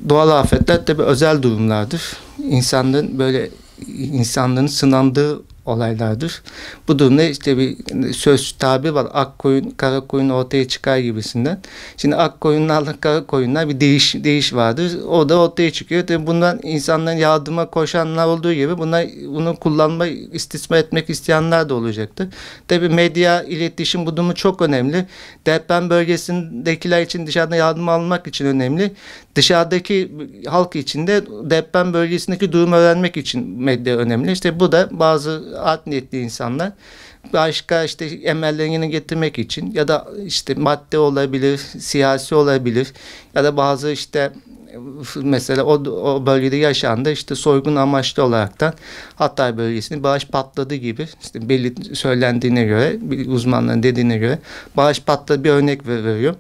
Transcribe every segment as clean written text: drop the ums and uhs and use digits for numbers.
doğal afetler tabii özel durumlardır. İnsanların sınandığı olaylardır. Bu durumda işte bir söz tabir var. Ak koyun, kara koyun ortaya çıkar gibisinden. Şimdi ak koyunlarla kara koyunlar bir değiş vardır. O da ortaya çıkıyor. Tabii bundan insanların yardıma koşanlar olduğu gibi bunu kullanma, istismar etmek isteyenler de olacaktır. Tabii medya, iletişim bu durumu çok önemli. Deprem bölgesindekiler için dışarıdan yardım almak için önemli. Dışarıdaki halk için de deprem bölgesindeki durumu öğrenmek için medya önemli. İşte bu da bazı art niyetli insanlar başka işte emellerini getirmek için ya da işte madde olabilir, siyasi olabilir ya da bazı işte mesela o bölgede yaşandı işte soygun amaçlı olaraktan Hatay bölgesinde bağış patladı gibi işte belli söylendiğine göre uzmanların dediğine göre bağış patladı bir örnek veriyor.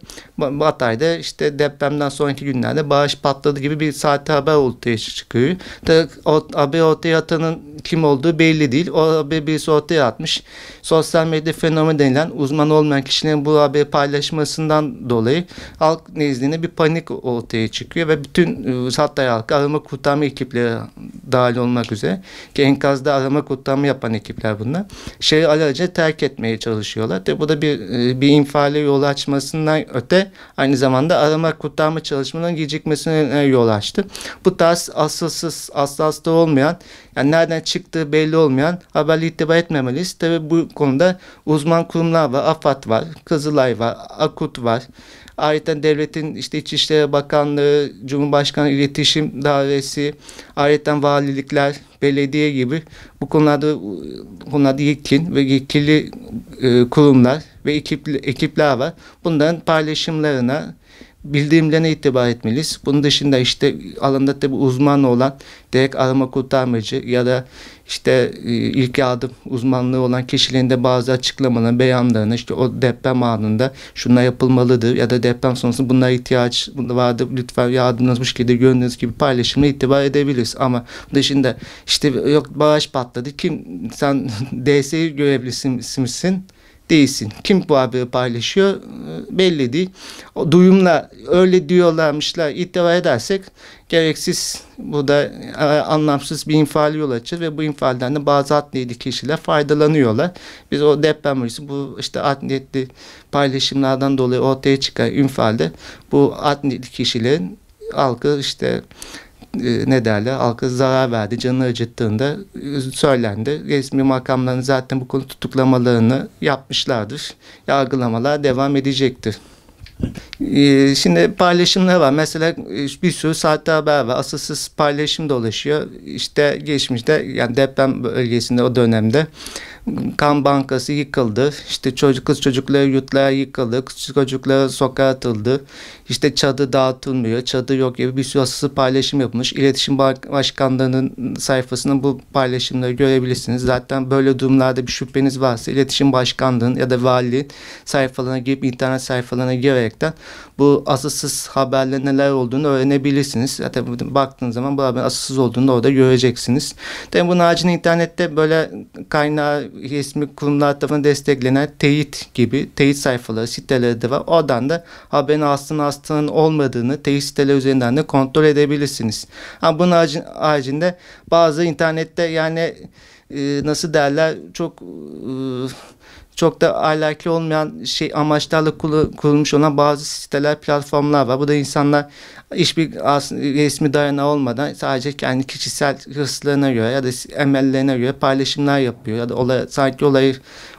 Hatay'da işte depremden sonraki günlerde bağış patladı gibi bir sahte haber ortaya çıkıyor. O haber ortaya atanın kim olduğu belli değil. O haberi birisi ortaya atmış. Sosyal medya fenomeni denilen uzman olmayan kişilerin bu haberi paylaşmasından dolayı halk nezdinde bir panik ortaya çıkıyor ve bütün Hatay halkı arama kurtarma ekipleri dahil olmak üzere ki enkazda arama kurtarma yapan ekipler bunlar. Şehri alelacele terk etmeye çalışıyorlar. Tabi bu da bir infiale yol açmasından öte aynı zamanda arama kurtarma çalışmalarının gecikmesine yol açtı. Bu tarz asılsız olmayan yani nereden çıktığı belli olmayan haberle itibar etmemeliyiz. Tabi bu konuda uzman kurumlar var. AFAD var, Kızılay var, AKUT var. Ayrıca devletin işte İçişleri Bakanlığı, Cumhurbaşkanı İletişim Dairesi, ayrıca valilikler, belediye gibi bu konularda yetkin ve yetkili kurumlar ve ekipler var. Bunların paylaşımlarına, bildirimlerine itibar etmeliyiz. Bunun dışında işte alanda tabi uzman olan direkt arama kurtarmacı ya da işte ilk yardım uzmanlığı olan kişilerin de bazı açıklamalarını, beyanlarını işte o deprem anında şunlar yapılmalıdır ya da deprem sonrasında bunlara ihtiyaç vardır lütfen yardımınız bu şekilde gördüğünüz gibi paylaşımına itibar edebiliriz. Ama dışında işte yok baraj patladı sen DSİ görevlisi misin? Değilsin. Kim bu haberi paylaşıyor belli değil. O duyumla öyle diyorlarmışlar itibar edersek gereksiz bu da anlamsız bir infial yol açır ve bu infialden de bazı art niyetli kişiler faydalanıyorlar. Biz o deprem bölgesi bu işte art niyetli paylaşımlardan dolayı ortaya çıkan infialde bu art niyetli kişilerin halkı işte halka zarar verdi, canını acıttığında söylendi. Resmi makamların zaten bu konu tutuklamalarını yapmışlardır. Yargılamalar devam edecektir. Şimdi paylaşımlar var. Mesela bir sürü sahte haber var. Asılsız paylaşım dolaşıyor. İşte geçmişte yani deprem bölgesinde o dönemde kan bankası yıkıldı. İşte kız çocukları yurtlara yıkıldı. Kız çocukları sokağa atıldı. İşte çadır dağıtılmıyor. Çadır yok gibi bir sürü asılsız paylaşım yapılmış. İletişim Başkanlığı'nın sayfasında bu paylaşımları görebilirsiniz. Zaten böyle durumlarda bir şüpheniz varsa İletişim Başkanlığı'nın ya da valiliğin sayfalarına girip internet sayfalarına girerekten bu asılsız haberlerin neler olduğunu öğrenebilirsiniz. Zaten baktığınız zaman bu haberin asılsız olduğunu da orada göreceksiniz. Tabii bunun haricinde internette böyle kaynağı resmi kurumlar tarafından desteklenen teyit sayfaları, siteleri de var. Oradan da haberin aslının olmadığını teyit siteleri üzerinden de kontrol edebilirsiniz. Ama bunun haricinde bazı internette yani nasıl derler çok da ahlaki olmayan amaçlarla kurulmuş olan bazı siteler, platformlar var. Bu da insanlar hiçbir resmi dayanağı olmadan sadece kendi kişisel hırslarına göre ya da emellerine göre paylaşımlar yapıyor. Ya da sanki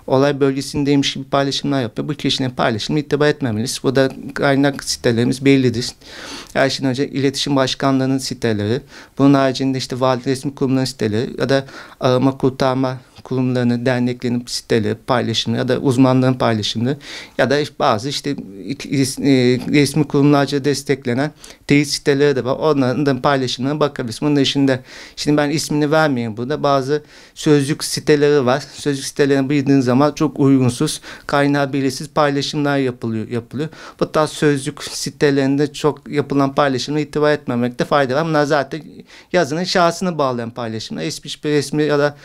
olay bölgesindeymiş gibi paylaşımlar yapıyor. Bu kişinin paylaşımına itibar etmemeliyiz. Bu da kaynak sitelerimiz bellidir. Her şeyden önce İletişim Başkanlığı'nın siteleri, bunun haricinde işte vali resmi kurumların siteleri ya da arama kurtarma kurumlarının, derneklerinin siteleri, paylaşımları ya da uzmanların paylaşımları ya da bazı işte resmi kurumlarca desteklenen teyit siteleri de var. Onların da paylaşımlarına bakabiliriz. Bunun dışında şimdi ben ismini vermeyeyim burada. Bazı sözlük siteleri var. Sözlük sitelerine bildiğiniz zaman çok uygunsuz, kaynağı belirsiz paylaşımlar yapılıyor. Bu tarz sözlük sitelerinde çok yapılan paylaşımlara itibar etmemekte fayda var. Bunlar zaten yazının şahsını bağlayan paylaşımlar. Hiçbir resmi ya da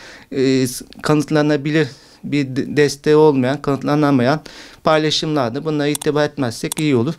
kanıtlanabilir bir desteği olmayan, kanıtlanamayan paylaşımlardır. Bunlara itibar etmezsek iyi olur.